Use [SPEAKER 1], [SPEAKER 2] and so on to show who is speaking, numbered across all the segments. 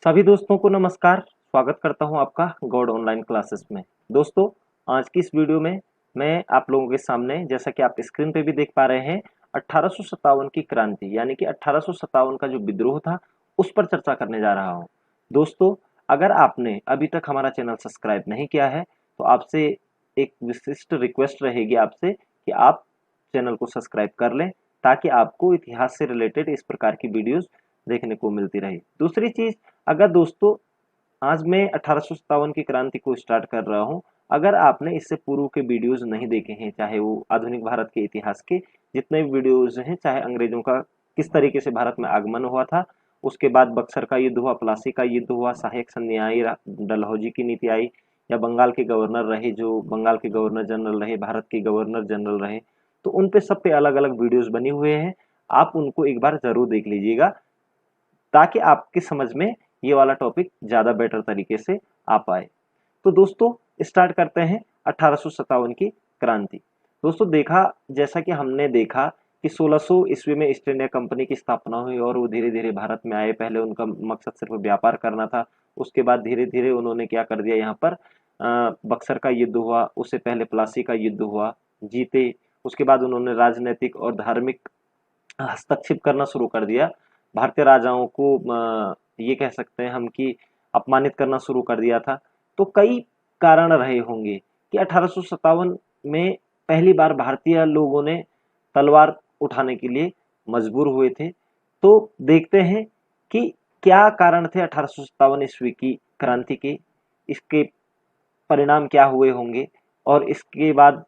[SPEAKER 1] सभी दोस्तों को नमस्कार। स्वागत करता हूं आपका गॉड ऑनलाइन क्लासेस में। दोस्तों, आज की इस वीडियो में मैं आप लोगों के सामने, जैसा कि आप स्क्रीन पे भी देख पा रहे हैं, 1857 की क्रांति यानी कि 1857 का जो विद्रोह था उस पर चर्चा करने जा रहा हूं। दोस्तों, अगर आपने अभी तक हमारा चैनल सब्सक्राइब नहीं किया है तो आपसे एक विशिष्ट रिक्वेस्ट रहेगी आपसे कि आप चैनल को सब्सक्राइब कर लें, ताकि आपको इतिहास से रिलेटेड इस प्रकार की वीडियोस देखने को मिलती रहे। दूसरी चीज, अगर दोस्तों आज मैं 1857 की क्रांति को स्टार्ट कर रहा हूं, अगर आपने इससे पूर्व के वीडियोस नहीं देखे हैं, चाहे वो आधुनिक भारत के इतिहास के जितने भी वीडियोस हैं, चाहे अंग्रेजों का किस तरीके से भारत में आगमन हुआ था, उसके बाद बक्सर का युद्ध हुआ, प्लासी का युद्ध हुआ, सहायक संधि आई, डलहौजी की नीति आई, या बंगाल के गवर्नर रहे, जो बंगाल के गवर्नर जनरल रहे, भारत के गवर्नर जनरल रहे, तो उन पे सब पे अलग अलग वीडियोस बने हुए हैं। आप उनको एक बार जरूर देख लीजिएगा, ताकि आपकी समझ में ये वाला टॉपिक ज्यादा बेटर तरीके से आ पाए। तो दोस्तों, स्टार्ट करते हैं 1857 की क्रांति। दोस्तों, जैसा कि हमने देखा कि 1600 ईस्वी में ईस्ट इंडिया कंपनी की स्थापना हुई और वो धीरे धीरे भारत में आए। पहले उनका मकसद सिर्फ व्यापार करना था, उसके बाद धीरे धीरे उन्होंने क्या कर दिया, यहाँ पर बक्सर का युद्ध हुआ, उससे पहले प्लासी का युद्ध हुआ, जीते। उसके बाद उन्होंने राजनीतिक और धार्मिक हस्तक्षेप करना शुरू कर दिया। भारतीय राजाओं को ये कह सकते हैं हम कि अपमानित करना शुरू कर दिया था। तो कई कारण रहे होंगे कि 1857 में पहली बार भारतीय लोगों ने तलवार उठाने के लिए मजबूर हुए थे। तो देखते हैं कि क्या कारण थे 1857 ईस्वी की क्रांति के, इसके परिणाम क्या हुए होंगे, और इसके बाद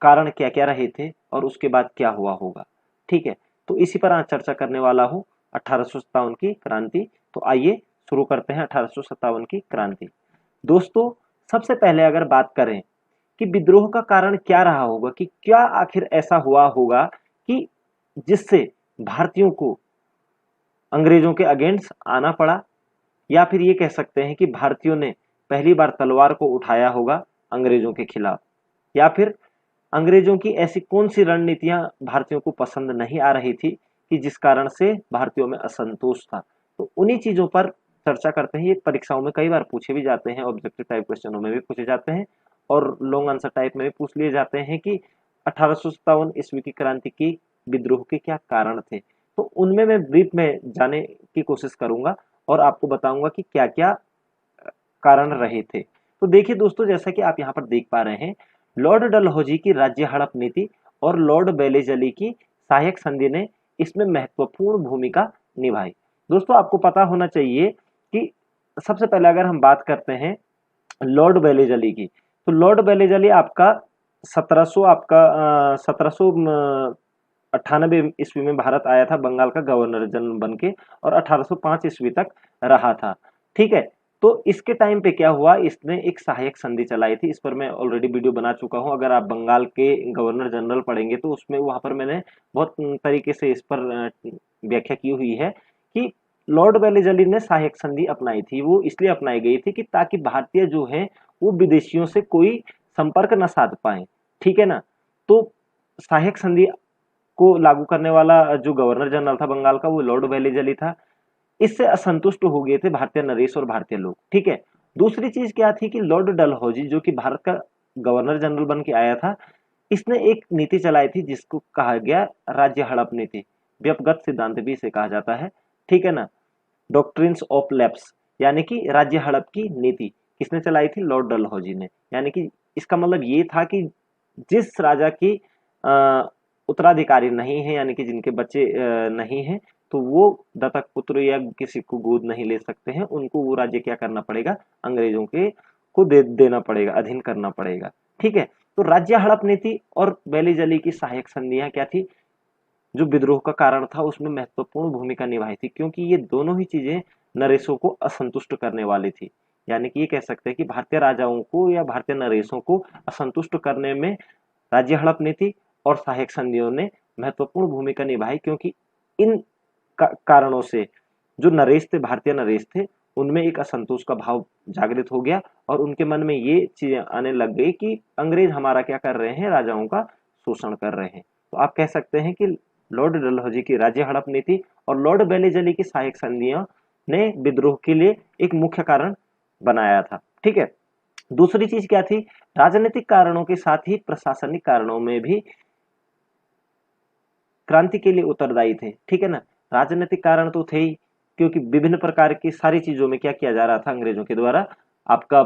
[SPEAKER 1] कारण क्या क्या रहे थे, और उसके बाद क्या हुआ होगा। ठीक है, तो इसी पर आज चर्चा करने वाला हूं 1857 की क्रांति। तो आइए शुरू करते हैं 1857 की क्रांति। दोस्तों, सबसे पहले अगर बात करें कि विद्रोह का कारण क्या रहा होगा, कि क्या आखिर ऐसा हुआ होगा कि जिससे भारतीयों को अंग्रेजों के अगेंस्ट आना पड़ा, या फिर ये कह सकते हैं कि भारतीयों ने पहली बार तलवार को उठाया होगा अंग्रेजों के खिलाफ, या फिर अंग्रेजों की ऐसी कौन सी रणनीतियां भारतीयों को पसंद नहीं आ रही थी कि जिस कारण से भारतीयों में असंतोष था। तो उन्हीं चीजों पर चर्चा करते हैं। ये परीक्षाओं में कई बार पूछे भी जाते हैं, ऑब्जेक्टिव टाइप क्वेश्चनों में भी पूछे जाते हैं, और लॉन्ग आंसर टाइप में भी पूछ लिए जाते हैं कि 1857 ईस्वी की क्रांति की विद्रोह के क्या कारण थे। तो उनमें मैं ब्रीफ में जाने की कोशिश करूंगा और आपको बताऊंगा कि क्या क्या कारण रहे थे। तो देखिए दोस्तों, जैसा कि आप यहाँ पर देख पा रहे हैं, लॉर्ड डलहौजी की राज्य हड़प नीति और लॉर्ड बेलेजली की सहायक संधि ने इसमें महत्वपूर्ण भूमिका निभाई। दोस्तों, आपको पता होना चाहिए कि सबसे पहले अगर हम बात करते हैं लॉर्ड बेलेजली की, तो लॉर्ड बेलेजली आपका 1798 ईस्वी में भारत आया था, बंगाल का गवर्नर जनरल बन के, और 1805 ईस्वी तक रहा था। ठीक है, तो इसके टाइम पे क्या हुआ, इसने एक सहायक संधि चलाई थी। इस पर मैं ऑलरेडी वीडियो बना चुका हूं। अगर आप बंगाल के गवर्नर जनरल पढ़ेंगे तो उसमें वहां पर मैंने बहुत तरीके से इस पर व्याख्या की हुई है कि लॉर्ड वेलेजली ने सहायक संधि अपनाई थी। वो इसलिए अपनाई गई थी कि ताकि भारतीय जो हैं वो विदेशियों से कोई संपर्क न साध पाए। ठीक है ना। तो सहायक संधि को लागू करने वाला जो गवर्नर जनरल था बंगाल का, वो लॉर्ड वेलेजली था। इससे असंतुष्ट हो गए थे भारतीय नरेश और भारतीय लोग। ठीक है, दूसरी चीज क्या थी कि लॉर्ड डलहौजी, जो कि भारत का गवर्नर जनरल बन के आया था, इसने एक नीति चलाई थी जिसको कहा गया राज्य हड़प नीति। व्यपगत सिद्धांत भी इसे कहा जाता है। ठीक है ना। डॉक्ट्रिन्स ऑफ लैप्स, यानी कि राज्य हड़प की नीति किसने चलाई थी, लॉर्ड डलहौजी ने। यानी कि इसका मतलब ये था कि जिस राजा की उत्तराधिकारी नहीं है, यानी कि जिनके बच्चे नहीं हैं, तो वो दत्तक पुत्र या किसी को गोद नहीं ले सकते हैं, उनको वो राज्य क्या करना पड़ेगा, अंग्रेजों के को देना पड़ेगा, अधीन करना पड़ेगा। ठीक है, तो राज्य हड़प नीति और बेलीजली की सहायक संधियां क्या थी, जो विद्रोह का कारण था, उसमें महत्वपूर्ण भूमिका निभाई थी, क्योंकि ये दोनों ही चीजें नरेशों को असंतुष्ट करने वाली थी। यानी कि ये कह सकते हैं कि भारतीय राजाओं को या भारतीय नरेशों को असंतुष्ट करने में राज्य हड़प नीति और सहायक संधियों ने महत्वपूर्ण भूमिका निभाई, क्योंकि इन कारणों से जो नरेश थे, भारतीय नरेश थे, उनमें एक असंतोष का भाव जागृत हो गया, और उनके मन में ये चीजें आने लग गई कि अंग्रेज हमारा क्या कर रहे हैं, राजाओं का शोषण कर रहे हैं। तो आप कह सकते हैं कि लॉर्ड डलहौजी की राज्य हड़प नीति और लॉर्ड बेलेजली की सहायक संधियां ने विद्रोह के लिए एक मुख्य कारण बनाया था। ठीक है, दूसरी चीज क्या थी, राजनीतिक कारणों के साथ ही प्रशासनिक कारणों में भी क्रांति के लिए उत्तरदायी थे। ठीक है ना, राजनीतिक कारण तो थे ही, क्योंकि विभिन्न प्रकार की सारी चीजों में क्या किया जा रहा था, अंग्रेजों के द्वारा आपका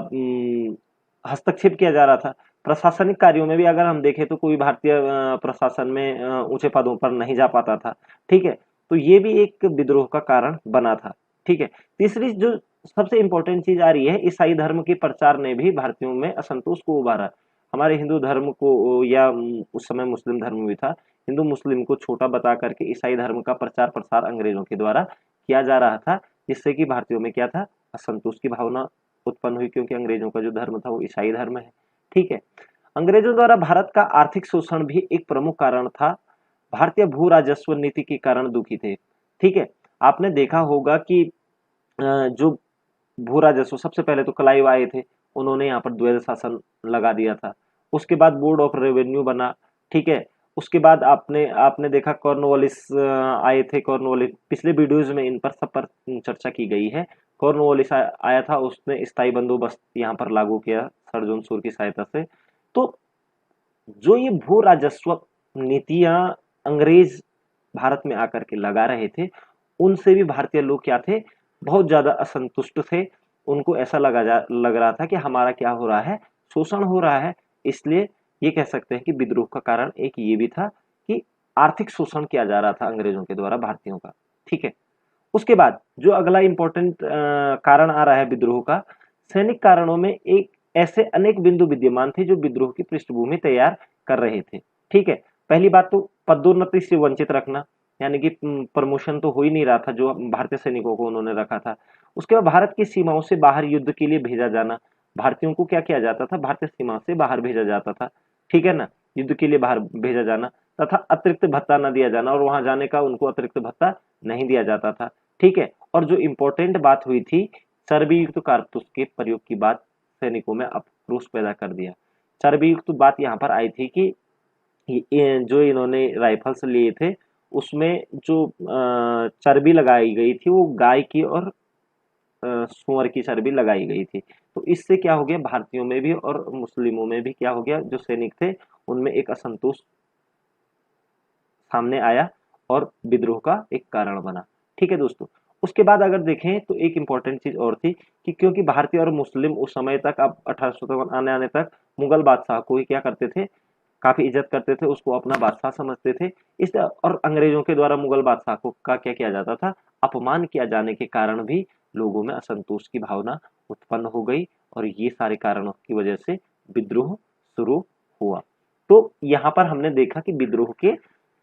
[SPEAKER 1] हस्तक्षेप किया जा रहा था। प्रशासनिक कार्यों में भी अगर हम देखें तो कोई भारतीय प्रशासन में ऊंचे पदों पर नहीं जा पाता था। ठीक है, तो ये भी एक विद्रोह का कारण बना था। ठीक है, तीसरी जो सबसे इंपॉर्टेंट चीज आ रही है, ईसाई धर्म के प्रचार ने भी भारतीयों में असंतोष को उभारा। हमारे हिंदू धर्म को या उस समय मुस्लिम धर्म भी था, हिंदू मुस्लिम को छोटा बता करके ईसाई धर्म का प्रचार प्रसार अंग्रेजों के द्वारा किया जा रहा था, जिससे कि भारतीयों में क्या था, असंतोष की भावना उत्पन्न हुई, क्योंकि अंग्रेजों का जो धर्म था वो ईसाई धर्म है। ठीक है, अंग्रेजों द्वारा भारत का आर्थिक शोषण भी एक प्रमुख कारण था। भारतीय भू राजस्व नीति के कारण दुखी थे। ठीक है, आपने देखा होगा कि जो भू राजस्व, सबसे पहले तो क्लाइव आए थे, उन्होंने यहाँ पर द्वैध शासन लगा दिया था। उसके बाद बोर्ड ऑफ रेवेन्यू बना। ठीक है, उसके बाद आपने आपने देखा कॉर्नवालिस आए थे। कॉर्नवालिस, पिछले वीडियोज में इन पर सब पर चर्चा की गई है। कॉर्नवालिस आया था, उसने स्थायी बंदोबस्त यहाँ पर लागू किया सर जॉन सूर की सहायता से। तो जो ये भू राजस्व नीतियां अंग्रेज भारत में आकर के लगा रहे थे, उनसे भी भारतीय लोग क्या थे, बहुत ज्यादा असंतुष्ट थे। उनको ऐसा लग रहा था कि हमारा क्या हो रहा है, शोषण हो रहा है। इसलिए ये कह सकते हैं कि विद्रोह का कारण एक ये भी था कि आर्थिक शोषण किया जा रहा था अंग्रेजों के द्वारा भारतीयों का। ठीक है, उसके बाद जो अगला इंपॉर्टेंट कारण आ रहा है विद्रोह का, सैनिक कारणों में एक ऐसे अनेक बिंदु विद्यमान थे जो विद्रोह की पृष्ठभूमि तैयार कर रहे थे। ठीक है, पहली बात तो पदोन्नति से वंचित रखना, यानी कि प्रमोशन तो हो ही नहीं रहा था जो भारतीय सैनिकों को उन्होंने रखा था। उसके बाद भारत की सीमाओं से बाहर युद्ध के लिए भेजा जाना। भारतीयों को क्या किया जाता था, भारतीय सीमा से बाहर भेजा जाता था। ठीक है ना, युद्ध के लिए बाहर भेजा जाना, तथा अतिरिक्त भत्ता न दिया जाना, और वहां जाने का उनको अतिरिक्त भत्ता नहीं दिया जाता था। ठीक है, और जो इम्पोर्टेंट बात हुई थी, चर्बी युक्त कारतूस के प्रयोग की बात सैनिकों में आक्रोश पैदा कर दिया। चर्बी युक्त बात यहाँ पर आई थी कि जो इन्होंने राइफल्स लिए थे, उसमें जो चर्बी लगाई गई थी वो गाय की और सुअर की चर्बी लगाई गई थी। तो इससे क्या हो गया, भारतीयों में भी और मुस्लिमों में भी क्या हो गया, जो सैनिक थे उनमें एक असंतोष सामने आया और विद्रोह का एक कारण बना। ठीक है दोस्तों, उसके बाद अगर देखें तो एक इंपॉर्टेंट चीज और थी कि क्योंकि भारतीय और मुस्लिम उस समय तक, अब 1857 आने तक मुगल बादशाह को ही क्या करते थे, काफी इज्जत करते थे, उसको अपना बादशाह समझते थे। इस और अंग्रेजों के द्वारा मुगल बादशाह को का क्या किया जाता था, अपमान किया जाने के कारण भी लोगों में असंतोष की भावना उत्पन्न हो गई, और ये सारे कारणों की वजह से विद्रोह शुरू हुआ। तो यहाँ पर हमने देखा कि विद्रोह के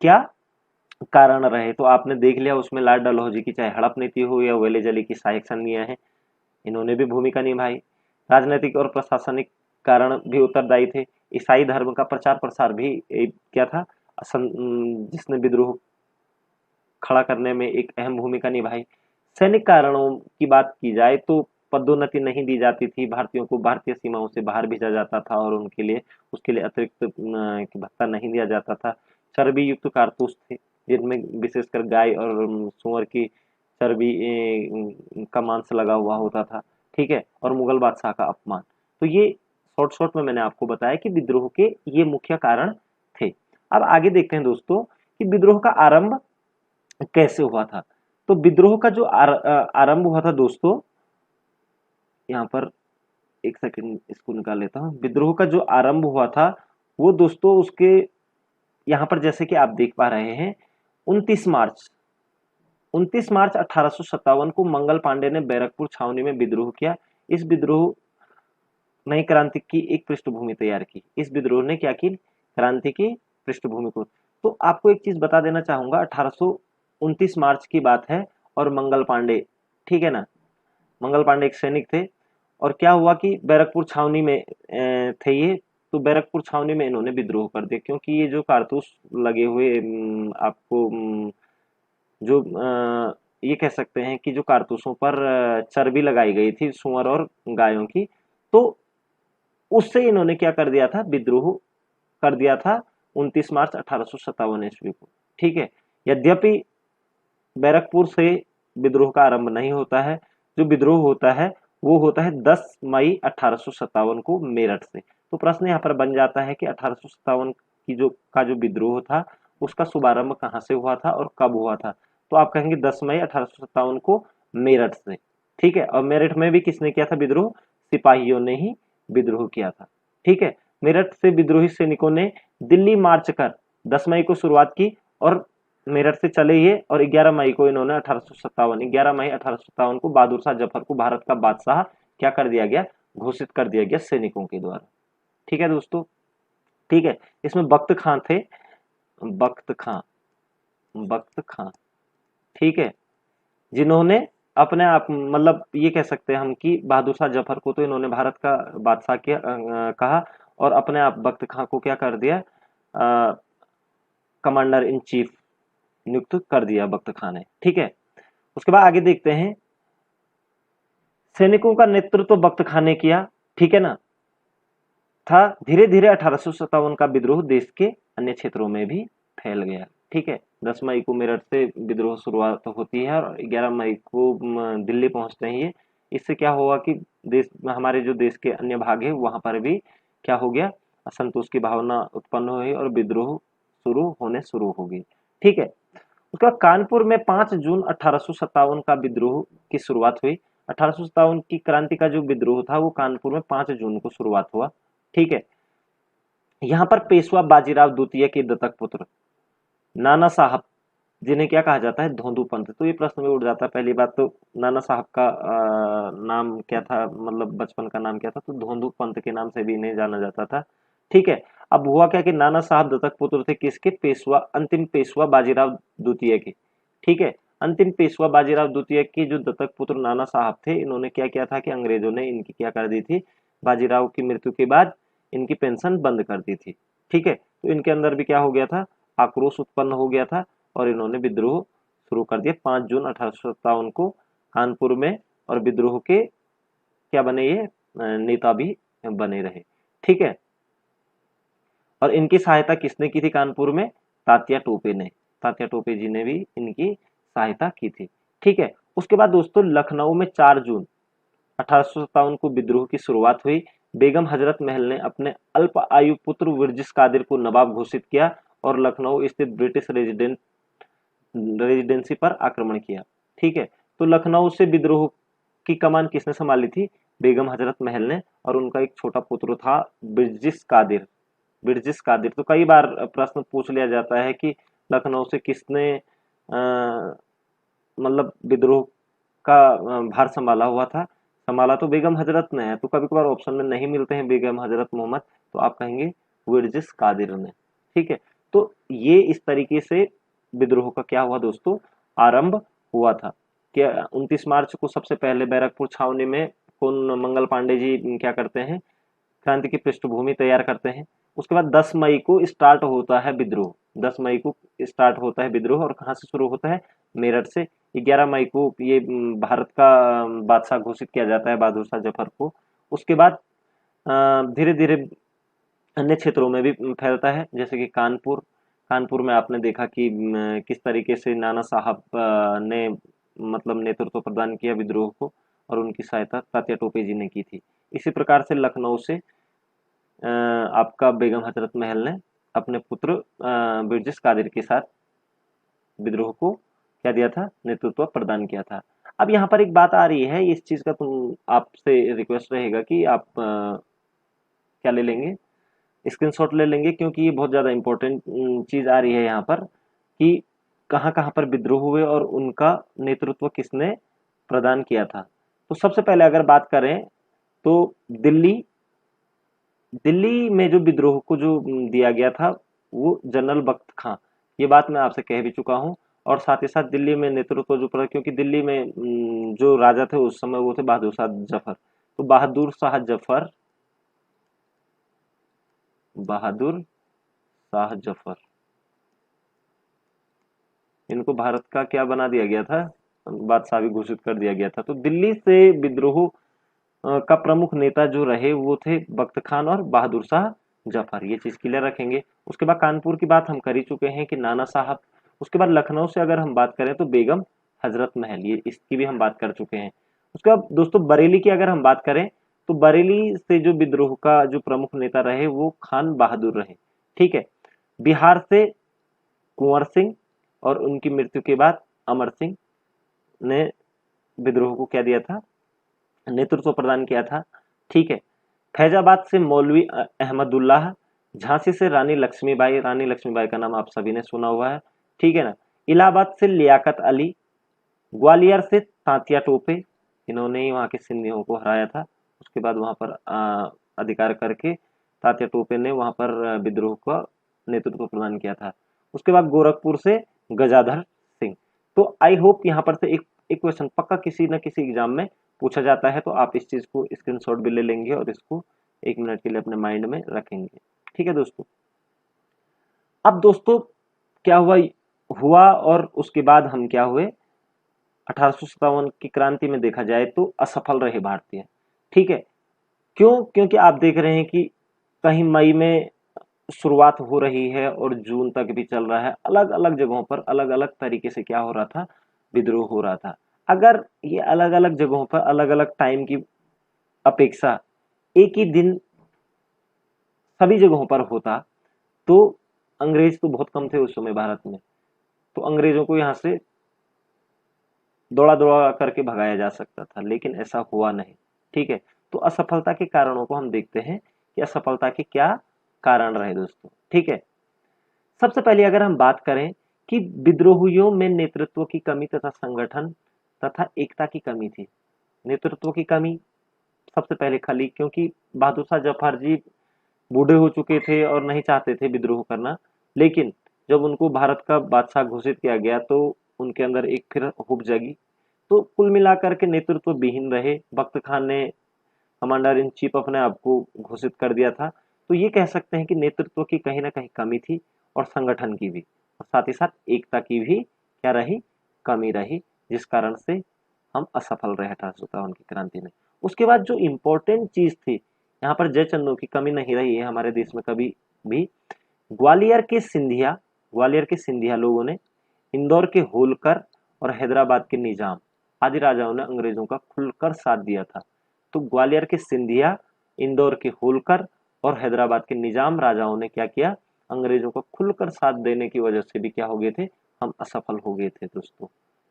[SPEAKER 1] क्या कारण रहे। तो आपने देख लिया उसमें लॉर्ड डलहौजी की चाहे हड़प नीति हो या वेले जली की सहायक सन्नियां हैं, इन्होंने भी भूमिका निभाई। राजनीतिक और प्रशासनिक कारण भी उत्तरदायी थे। ईसाई धर्म का प्रचार प्रसार भी क्या था, जिसने विद्रोह खड़ा करने में एक अहम भूमिका निभाई। सैनिक कारणों की बात की जाए तो पदोन्नति नहीं दी जाती थी, भारतीयों को भारतीय सीमाओं से बाहर भेजा जाता था और उनके लिए उसके लिए अतिरिक्त भत्ता नहीं दिया जाता था। चर्बी युक्त कारतूस थे, जिनमें विशेषकर गाय और सुअर की चर्बी का मांस लगा हुआ होता था। ठीक है, और मुगल बादशाह का अपमान। तो ये शॉर्ट में मैंने आपको बताया कि विद्रोह के ये मुख्य कारण थे। अब आगे देखते हैं दोस्तों कि विद्रोह का आरंभ कैसे हुआ था। तो विद्रोह का जो आरंभ हुआ था दोस्तों, यहाँ पर एक सेकंड इसको निकाल लेता हूँ। विद्रोह का जो आरंभ हुआ था वो दोस्तों, उसके यहाँ पर जैसे कि आप देख पा रहे हैं 29 मार्च 1857 को मंगल पांडे ने बैरकपुर छावनी में विद्रोह किया। इस विद्रोह नई क्रांति की एक पृष्ठभूमि तैयार की। इस विद्रोह ने क्या की, क्रांति की पृष्ठभूमि को। तो आपको एक चीज बता देना चाहूंगा, 1829 मार्च की बात है और मंगल पांडे, ठीक है ना, मंगल पांडे एक सैनिक थे, और क्या हुआ कि बैरकपुर छावनी में थे ये। तो बैरकपुर छावनी में इन्होंने विद्रोह कर दिया, क्योंकि ये जो कारतूस लगे हुए आपको जो ये कह सकते हैं कि जो कारतूसों पर चर्बी लगाई गई थी सुअर और गायों की, तो उससे इन्होंने क्या कर दिया था, विद्रोह कर दिया था 29 मार्च 1857 ईस्वी को। ठीक है, यद्यपि बैरकपुर से विद्रोह का आरंभ नहीं होता है। जो विद्रोह होता है वो होता है 10 मई 1857 को मेरठ से। तो प्रश्न यहाँ पर बन जाता है कि 1857 की जो विद्रोह था उसका शुभारंभ कहाँ से हुआ था और कब हुआ था। तो आप कहेंगे 10 मई 1857 को मेरठ से। ठीक है, और मेरठ में भी किसने किया था विद्रोह? सिपाहियों ने ही विद्रोह किया था। ठीक है, मेरठ से विद्रोही सैनिकों ने दिल्ली मार्च कर 10 मई को शुरुआत की और मेरठ से चले ये, और 11 मई को इन्होंने 11 मई 1857 को बहादुर शाह जफर को भारत का बादशाह क्या कर दिया गया? घोषित कर दिया गया सैनिकों के द्वारा। ठीक है दोस्तों, ठीक है। इसमें बख्त खां थे, बख्त खां, ठीक है, जिन्होंने अपने आप मतलब ये कह सकते हैं हम कि बहादुर शाह जफर को तो इन्होंने भारत का बादशाह कहा, और अपने आप बख्त खां को क्या कर दिया? कमांडर इन चीफ नियुक्त कर दिया बख्त खां ने। ठीक है, उसके बाद आगे देखते हैं, सैनिकों का नेतृत्व बख्त खां ने किया। ठीक है ना, था। धीरे धीरे 1857 का विद्रोह देश के अन्य क्षेत्रों में भी फैल गया। ठीक है, 10 मई को मेरठ से विद्रोह शुरुआत होती है और 11 मई को दिल्ली पहुंचते हैं ये। इससे क्या हुआ कि हमारे जो देश के अन्य भाग है वहां पर भी क्या हो गया? असंतोष की भावना उत्पन्न हुई और विद्रोह शुरू हो गई। ठीक है, उसके बाद कानपुर में 5 जून 1857 का विद्रोह की शुरुआत हुई। 1857 की क्रांति का जो विद्रोह था वो कानपुर में 5 जून को शुरुआत हुआ। ठीक है, यहाँ पर पेशवा बाजीराव द्वितीय के दत्तक पुत्र नाना साहब, जिन्हें क्या कहा जाता है? धोंदू पंथ। तो ये प्रश्न में उठ जाता है। पहली बात तो नाना साहब का नाम क्या था, मतलब बचपन का नाम क्या था? तो धोंदू पंथ के नाम से भी इन्हें जाना जाता था। ठीक है, अब हुआ क्या कि नाना साहब दत्तक पुत्र थे किसके? अंतिम पेशवा बाजीराव द्वितीय के। ठीक है, अंतिम पेशवा बाजीराव द्वितीय के जो दत्तक पुत्र नाना साहब थे, इन्होंने क्या किया था कि अंग्रेजों ने इनकी क्या कर दी थी? बाजीराव की मृत्यु के बाद इनकी पेंशन बंद कर दी थी। ठीक है, तो इनके अंदर भी क्या हो गया था? आक्रोश उत्पन्न हो गया था और इन्होंने विद्रोह शुरू कर दिया 5 जून 1857 को कानपुर में, और विद्रोह के क्या बने? ये नेता भी बने रहे। ठीक है, और इनकी सहायता किसने की थी कानपुर में? तात्या टोपे ने। तात्या टोपे जी ने भी इनकी सहायता की थी। ठीक है, उसके बाद दोस्तों लखनऊ में 4 जून 1857 को विद्रोह की शुरुआत हुई। बेगम हजरत महल ने अपने अल्प आयु पुत्र विरजिस कादिर को नवाब घोषित किया और लखनऊ स्थित ब्रिटिश रेजिडेंसी पर आक्रमण किया। ठीक है, तो लखनऊ से विद्रोह की कमान किसने संभाली थी? बेगम हजरत महल ने, और उनका एक छोटा पुत्र था बिरजिस कादिर। तो कई बार प्रश्न पूछ लिया जाता है कि लखनऊ से किसने मतलब विद्रोह का भार संभाला हुआ था? संभाला तो बेगम हजरत ने है। तो कभी कभार ऑप्शन में नहीं मिलते हैं बेगम हजरत मोहम्मद, तो आप कहेंगे विरजिस कादिर ने। ठीक है, तो ये इस तरीके से विद्रोह का क्या हुआ दोस्तों? आरंभ हुआ था। क्या 29 मार्च को सबसे पहले बैरकपुर छावनी में कौन? मंगल पांडे जी क्या करते हैं? क्रांति की पृष्ठभूमि तैयार करते हैं। उसके बाद 10 मई को स्टार्ट होता है विद्रोह। 10 मई को स्टार्ट होता है विद्रोह, और कहाँ से शुरू होता है? मेरठ से। 11 मई को ये भारत का बादशाह घोषित किया जाता है बहादुर शाह जफर को। उसके बाद धीरे धीरे अन्य क्षेत्रों में भी फैलता है, जैसे कि कानपुर में आपने देखा कि किस तरीके से नाना साहब ने मतलब नेतृत्व प्रदान किया विद्रोह को, और उनकी सहायता तात्या टोपे जी ने की थी। इसी प्रकार से लखनऊ से आपका बेगम हजरत महल ने अपने पुत्र बिरजिस कादिर के साथ विद्रोह को क्या दिया था? नेतृत्व प्रदान किया था। अब यहाँ पर एक बात आ रही है, इस चीज का तुम आपसे रिक्वेस्ट रहेगा कि आप क्या ले लेंगे? स्क्रीनशॉट ले लेंगे, क्योंकि ये बहुत ज्यादा इंपॉर्टेंट चीज आ रही है यहाँ पर कि कहाँ कहाँ पर विद्रोह हुए और उनका नेतृत्व किसने प्रदान किया था। तो सबसे पहले अगर बात करें तो दिल्ली में जो विद्रोह को जो दिया गया था वो जनरल बख्त खां, ये बात मैं आपसे कह भी चुका हूं। और साथ ही साथ दिल्ली में नेतृत्व जो पड़ा, क्योंकि दिल्ली में जो राजा थे उस समय वो थे बहादुर शाह जफर। तो बहादुर शाह जफर इनको भारत का क्या बना दिया गया था? बादशाह भी घोषित कर दिया गया था। तो दिल्ली से विद्रोह का प्रमुख नेता जो रहे वो थे बख्त खान और बहादुर शाह जफर, ये चीज क्लियर रखेंगे। उसके बाद कानपुर की बात हम कर ही चुके हैं कि नाना साहब। उसके बाद लखनऊ से अगर हम बात करें तो बेगम हजरत महल, ये इसकी भी हम बात कर चुके हैं। उसके बाद दोस्तों बरेली की अगर हम बात करें तो बरेली से जो विद्रोह का जो प्रमुख नेता रहे वो खान बहादुर रहे। ठीक है। बिहार से कुंवर सिंह और उनकी मृत्यु के बाद अमर सिंह ने विद्रोह को क्या दिया था, नेतृत्व प्रदान किया था। ठीक है। फैजाबाद से मौलवी अहमदुल्लाह, झांसी से रानी लक्ष्मीबाई, रानी लक्ष्मीबाई का नाम आप सभी ने सुना हुआ है। ठीक है ना। इलाहाबाद से लियाकत अली, ग्वालियर से तांतिया टोपे, इन्होंने ही वहां के सिंधियों को हराया था। उसके बाद वहां पर अधिकार करके तांतिया टोपे ने वहां पर विद्रोह का नेतृत्व प्रदान किया था। उसके बाद गोरखपुर से गजाधर सिंह। तो आई होप यहाँ पर से एक क्वेश्चन पक्का किसी न किसी एग्जाम में पूछा जाता है, तो आप इस चीज को स्क्रीनशॉट भी ले लेंगे और इसको 1 मिनट के लिए अपने माइंड में रखेंगे। ठीक है दोस्तों। अब दोस्तों क्या हुआ और उसके बाद हम क्या हुए, 1857 की क्रांति में देखा जाए तो असफल रहे भारतीय। ठीक है। क्यों? क्योंकि आप देख रहे हैं कि कहीं मई में शुरुआत हो रही है और जून तक भी चल रहा है, अलग अलग जगहों पर अलग अलग तरीके से क्या हो रहा था, विद्रोह हो रहा था। अगर ये अलग अलग जगहों पर अलग अलग टाइम की अपेक्षा एक ही दिन सभी जगहों पर होता तो अंग्रेज तो बहुत कम थे उस समय भारत में, तो अंग्रेजों को यहाँ से दौड़ा दौड़ा करके भगाया जा सकता था, लेकिन ऐसा हुआ नहीं। ठीक है। तो असफलता के कारणों को हम देखते हैं कि असफलता के क्या कारण रहे दोस्तों। ठीक है। सबसे पहले अगर हम बात करें कि विद्रोहियों में नेतृत्व की कमी तथा संगठन तथा एकता की कमी थी। नेतृत्व की कमी सबसे पहले खली, क्योंकि बहादुर शाह जफर जी बूढ़े हो चुके थे और नहीं चाहते थे विद्रोह करना, लेकिन जब उनको भारत का बादशाह घोषित किया गया तो उनके अंदर एक फिर हुब जगी। तो कुल मिलाकर के नेतृत्व विहीन रहे। बख्त खान ने कमांडर इन चीफ अपने आप को घोषित कर दिया था। तो ये कह सकते हैं कि नेतृत्व की कहीं ना कहीं कमी थी और संगठन की भी, और साथ ही साथ एकता की भी क्या रही, कमी रही, जिस कारण से हम असफल रहे 1857 की क्रांति में। उसके बाद जो इम्पोर्टेंट चीज थी, यहाँ पर जयचंदों की कमी नहीं रही है हमारे देश में कभी भी। ग्वालियर के सिंधिया लोगों ने, इंदौर के होलकर और हैदराबाद के निजाम आदि राजाओं ने अंग्रेजों का खुलकर साथ दिया था। तो ग्वालियर के सिंधिया, इंदौर के होलकर और हैदराबाद के निजाम राजाओं ने क्या किया, अंग्रेजों का खुलकर साथ देने की वजह से भी क्या हो गए थे, हम असफल हो गए थे दोस्तों।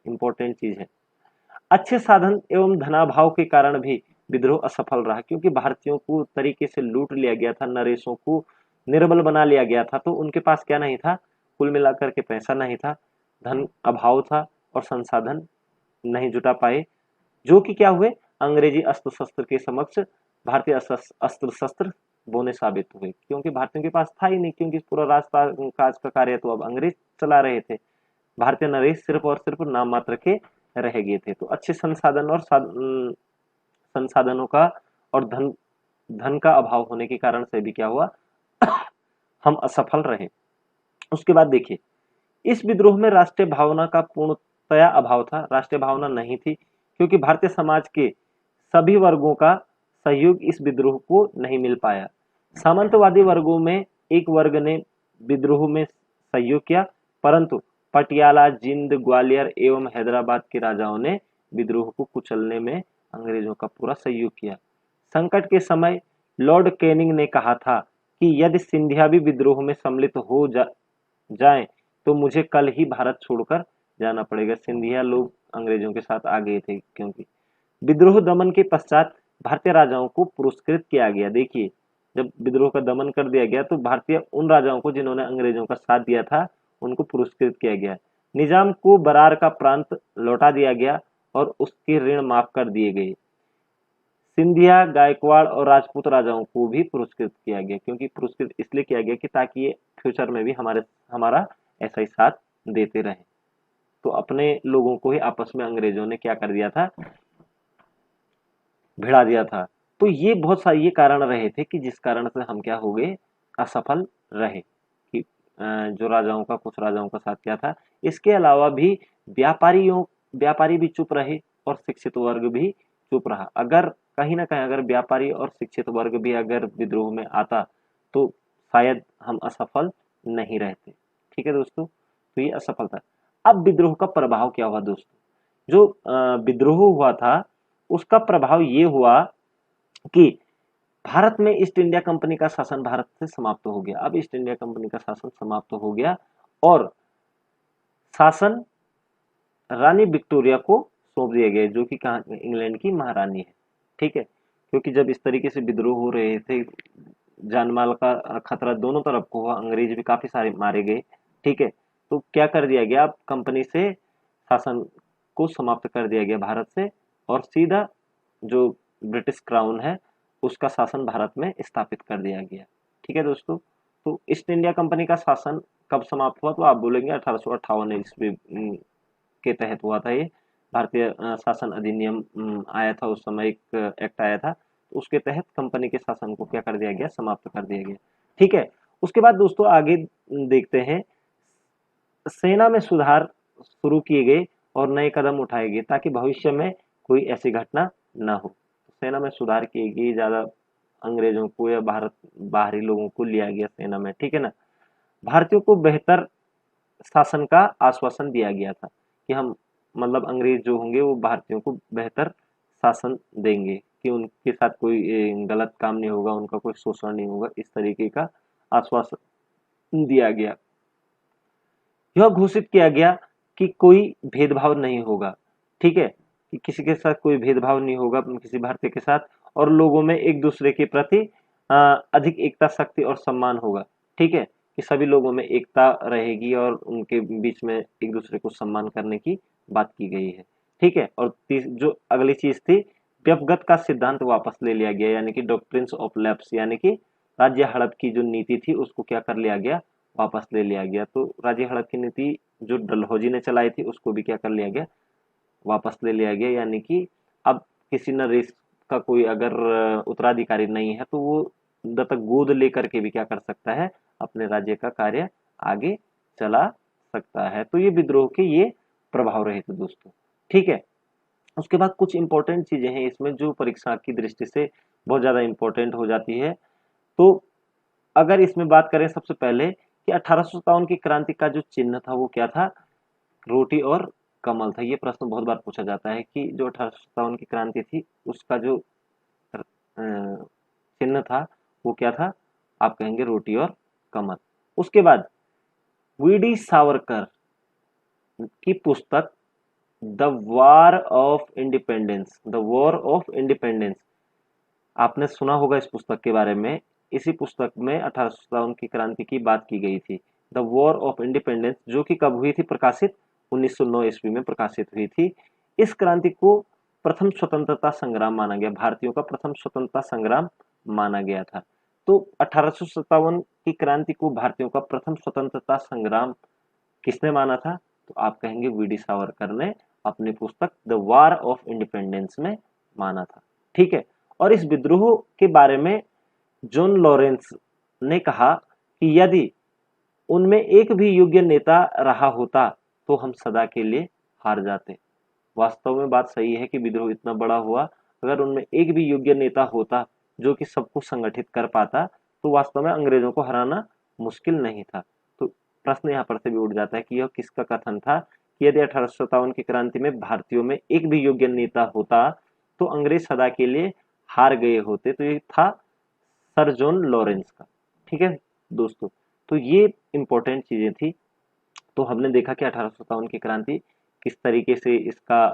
[SPEAKER 1] इंपॉर्टेंट चीज है। अच्छे साधन एवं धनाभाव के कारण भी विद्रोह असफल रहा, क्योंकि भारतीयों को तरीके से लूट लिया गया था, नरेशों को निर्बल बना लिया गया था। तो उनके पास क्या नहीं था, कुल मिलाकर के पैसा नहीं था, धन अभाव था और संसाधन नहीं जुटा पाए, जो कि क्या हुए, अंग्रेजी अस्त्र शस्त्र के समक्ष भारतीय अस्त्र शस्त्र बोने साबित हुए, क्योंकि भारतीयों के पास था ही नहीं, क्योंकि पूरा रास्ता काज का कार्य तो अब अंग्रेज चला रहे थे। भारतीय नरेश सिर्फ और सिर्फ नाम मात्र के रह गए थे। तो अच्छे संसाधन और संसाधनों का और धन का अभाव होने के कारण से भी क्या हुआ, हम असफल रहे। उसके बाद देखिए, इस विद्रोह में राष्ट्रीय भावना का पूर्णतया अभाव था। राष्ट्रीय भावना नहीं थी, क्योंकि भारतीय समाज के सभी वर्गों का सहयोग इस विद्रोह को नहीं मिल पाया। सामंतवादी वर्गों में एक वर्ग ने विद्रोह में सहयोग किया, परंतु पटियाला, जिंद, ग्वालियर एवं हैदराबाद के राजाओं ने विद्रोह को कुचलने में अंग्रेजों का पूरा सहयोग किया। संकट के समय लॉर्ड कैनिंग ने कहा था कि यदि सिंधिया भी विद्रोह में सम्मिलित हो जाएं तो मुझे कल ही भारत छोड़कर जाना पड़ेगा। सिंधिया लोग अंग्रेजों के साथ आ गए थे, क्योंकि विद्रोह दमन के पश्चात भारतीय राजाओं को पुरस्कृत किया गया। देखिए, जब विद्रोह का दमन कर दिया गया तो भारतीय उन राजाओं को जिन्होंने अंग्रेजों का साथ दिया था उनको पुरस्कृत किया गया। निजाम को बरार का प्रांत लौटा दिया गया और उसके ऋण माफ कर दिए गए। सिंधिया, गायकवाड़ और राजपूत राजाओं को भी पुरस्कृत किया गया, क्योंकि पुरस्कृत इसलिए किया गया कि ताकि ये फ्यूचर में भी हमारा ऐसा ही साथ देते रहे। तो अपने लोगों को ही आपस में अंग्रेजों ने क्या कर दिया था, भिड़ा दिया था। तो ये बहुत सारे ये कारण रहे थे कि जिस कारण से हम क्या हो गए, असफल रहे, कि जो राजाओं का, कुछ राजाओं का साथ क्या था। इसके अलावा भी व्यापारी भी चुप रहे और शिक्षित वर्ग भी चुप रहा। अगर कहीं ना कहीं अगर व्यापारी और शिक्षित वर्ग भी अगर विद्रोह में आता तो शायद हम असफल नहीं रहते। ठीक है दोस्तों, तो ये असफलता। अब विद्रोह का प्रभाव क्या हुआ दोस्तों, जो विद्रोह हुआ था उसका प्रभाव ये हुआ कि भारत में ईस्ट इंडिया कंपनी का शासन भारत से समाप्त हो गया। अब ईस्ट इंडिया कंपनी का शासन समाप्त हो गया और शासन रानी विक्टोरिया को सौंप दिया गया, जो कि कहाँ, इंग्लैंड की महारानी है। ठीक है, क्योंकि जब इस तरीके से विद्रोह हो रहे थे, जानमाल का खतरा दोनों तरफ को हुआ, अंग्रेज भी काफी सारे मारे गए। ठीक है, तो क्या कर दिया गया, अब कंपनी से शासन को समाप्त कर दिया गया भारत से, और सीधा जो ब्रिटिश क्राउन है उसका शासन भारत में स्थापित कर दिया गया। ठीक है दोस्तों, तो ईस्ट इंडिया कंपनी का शासन कब समाप्त हुआ, तो आप बोलेंगे 1858 ईस्वी के तहत हुआ था ये। भारतीय शासन अधिनियम आया था उस समय, एक एक्ट आया था, तो उसके तहत कंपनी के शासन को क्या कर दिया गया, समाप्त कर दिया गया। ठीक है, उसके बाद दोस्तों आगे देखते हैं, सेना में सुधार शुरू किए गए और नए कदम उठाए गए ताकि भविष्य में कोई ऐसी घटना न हो। सेना में सुधार किए गए, ज्यादा अंग्रेजों को या बाहरी लोगों को लिया गया सेना में। ठीक है ना, भारतीयों को बेहतर शासन का आश्वासन दिया गया था कि हम, मतलब अंग्रेज जो होंगे वो भारतीयों को बेहतर शासन देंगे, कि उनके साथ कोई गलत काम नहीं होगा, उनका कोई शोषण नहीं होगा, इस तरीके का आश्वासन दिया गया। यह घोषित किया गया कि कोई भेदभाव नहीं होगा। ठीक है, कि किसी के साथ कोई भेदभाव नहीं होगा, किसी भारतीय के साथ, और लोगों में एक दूसरे के प्रति अधिक एकता, शक्ति और सम्मान होगा। ठीक है, कि सभी लोगों में एकता रहेगी और उनके बीच में एक दूसरे को सम्मान करने की बात की गई है। ठीक है, और जो अगली चीज थी, व्यपगत का सिद्धांत वापस ले लिया गया, यानी कि डॉक्ट्रिन्स ऑफ लैप्स, यानी कि राज्य हड़प की जो नीति थी उसको क्या कर लिया गया, वापस ले लिया गया। तो राज्य हड़प की नीति जो डलहौजी ने चलाई थी उसको भी क्या कर लिया गया, वापस ले लिया गया। यानी कि अब किसी नरेश का कोई अगर उत्तराधिकारी नहीं है तो वो दत्तक गोद लेकर के भी क्या कर सकता है, अपने राज्य का कार्य आगे चला सकता है। तो ये विद्रोह के ये प्रभाव रहे थे दोस्तों। ठीक है, उसके बाद कुछ इंपॉर्टेंट चीजें हैं इसमें जो परीक्षा की दृष्टि से बहुत ज्यादा इंपॉर्टेंट हो जाती है। तो अगर इसमें बात करें सबसे पहले कि 1857 की क्रांति का जो चिन्ह था वो क्या था, रोटी और कमल था। ये प्रश्न बहुत बार पूछा जाता है कि जो 1857 की क्रांति थी उसका जो चिन्ह था वो क्या था, आप कहेंगे रोटी और कमल। उसके बाद वीडी सावरकर की पुस्तक the war of independence, the war of independence, आपने सुना होगा इस पुस्तक के बारे में। इसी पुस्तक में 1857 की क्रांति की बात की गई थी, द वॉर ऑफ इंडिपेंडेंस, जो कि कब हुई थी प्रकाशित, 1909 ईस्वी में प्रकाशित हुई थी। इस क्रांति को प्रथम स्वतंत्रता संग्राम माना गया, भारतीयों का प्रथम स्वतंत्रता संग्राम माना गया था। तो 1857 की क्रांति को भारतीयों का प्रथम स्वतंत्रता संग्राम किसने माना था, तो आप कहेंगे वीडी सावरकर ने अपनी पुस्तक द वॉर ऑफ इंडिपेंडेंस में माना था। ठीक है, और इस विद्रोह के बारे में जॉन लॉरेंस ने कहा कि यदि उनमें एक भी योग्य नेता रहा होता तो हम सदा के लिए हार जाते। वास्तव में बात सही है कि विद्रोह इतना बड़ा हुआ, अगर उनमें एक भी योग्य नेता होता जो कि सबको संगठित कर पाता तो वास्तव में अंग्रेजों को हराना मुश्किल नहीं था। तो प्रश्न यहाँ पर से भी उठ जाता है कि यह किसका कथन था कि यदि 1857 की क्रांति में भारतीयों में एक भी योग्य नेता होता तो अंग्रेज सदा के लिए हार गए होते। तो ये था सर जॉन लॉरेंस का। ठीक है दोस्तों, तो ये इंपॉर्टेंट चीजें थी। तो हमने देखा कि 1857 की क्रांति किस तरीके से, इसका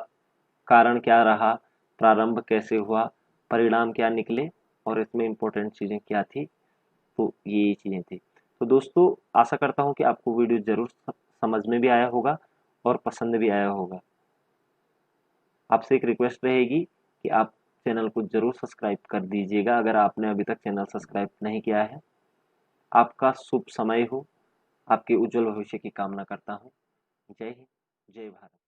[SPEAKER 1] कारण क्या रहा, प्रारंभ कैसे हुआ, परिणाम क्या निकले, और इसमें इंपॉर्टेंट चीजें क्या थी। तो ये चीजें थी। तो दोस्तों आशा करता हूँ कि आपको वीडियो जरूर समझ में भी आया होगा और पसंद भी आया होगा। आपसे एक रिक्वेस्ट रहेगी कि आप चैनल को जरूर सब्सक्राइब कर दीजिएगा अगर आपने अभी तक चैनल सब्सक्राइब नहीं किया है। आपका शुभ समय हो, आपके उज्जवल भविष्य की कामना करता हूँ। जय हिंद, जय भारत।